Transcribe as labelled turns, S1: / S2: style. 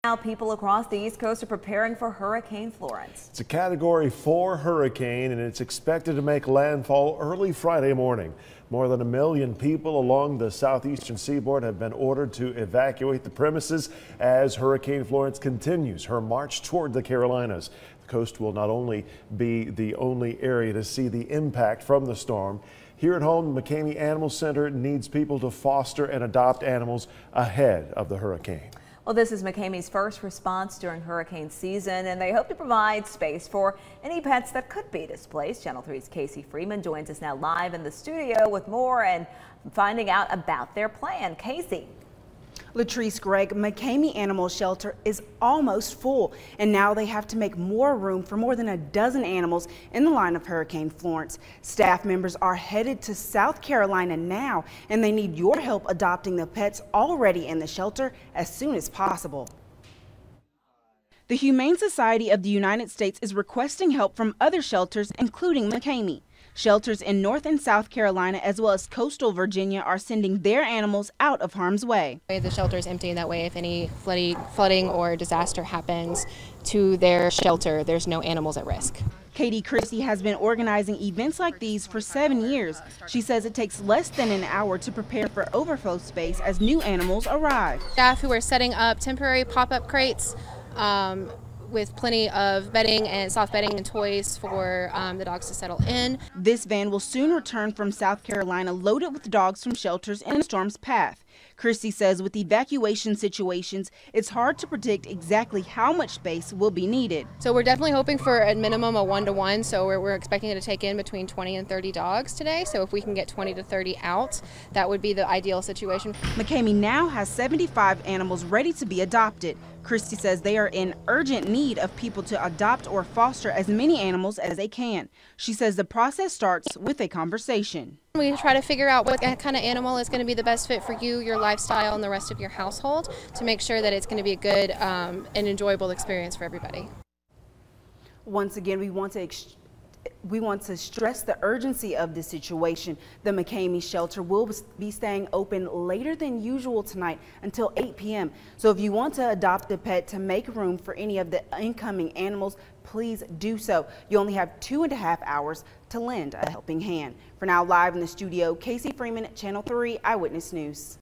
S1: Now, people across the East Coast are preparing for Hurricane Florence.
S2: It's a Category 4 hurricane, and it's expected to make landfall early Friday morning. More than 1 million people along the southeastern seaboard have been ordered to evacuate the premises as Hurricane Florence continues her march toward the Carolinas. The coast will not only be the only area to see the impact from the storm. Here at home, the McKamey Animal Center needs people to foster and adopt animals ahead of the hurricane.
S1: Well, this is McKamey's first response during hurricane season, and they hope to provide space for any pets that could be displaced. Channel 3's Casey Freeman joins us now live in the studio with more and finding out about their plan. Casey.
S3: Latrice, Greg, McKamey Animal Shelter is almost full, and now they have to make more room for more than a dozen animals in the line of Hurricane Florence. Staff members are headed to South Carolina now, and they need your help adopting the pets already in the shelter as soon as possible. The Humane Society of the United States is requesting help from other shelters, including McKamey. Shelters in North and South Carolina as well as coastal Virginia are sending their animals out of harm's way.
S4: The shelter is empty, that way if any flooding or disaster happens to their shelter, there's no animals at risk.
S3: Katie Christie has been organizing events like these for 7 years. She says it takes less than an hour to prepare for overflow space as new animals arrive.
S4: Staff who are setting up temporary pop-up crates with plenty of bedding and soft bedding and toys for the dogs to settle in.
S3: This van will soon return from South Carolina loaded with dogs from shelters in the storm's path. Christy says with evacuation situations, it's hard to predict exactly how much space will be needed.
S4: So we're definitely hoping for at minimum a 1-to-1, so we're expecting it to take in between 20 and 30 dogs today. So if we can get 20 to 30 out, that would be the ideal situation.
S3: McKamey now has 75 animals ready to be adopted. Christy says they are in urgent need of people to adopt or foster as many animals as they can. She says the process starts with a conversation.
S4: We try to figure out what kind of animal is going to be the best fit for you, your lifestyle, and the rest of your household to make sure that it's going to be a good and enjoyable experience for everybody.
S3: Once again, we want to stress the urgency of this situation. The McKamey shelter will be staying open later than usual tonight until 8 p.m. So if you want to adopt a pet to make room for any of the incoming animals, please do so. You only have 2.5 hours to lend a helping hand. For now, live in the studio, Casey Freeman, Channel 3 Eyewitness News.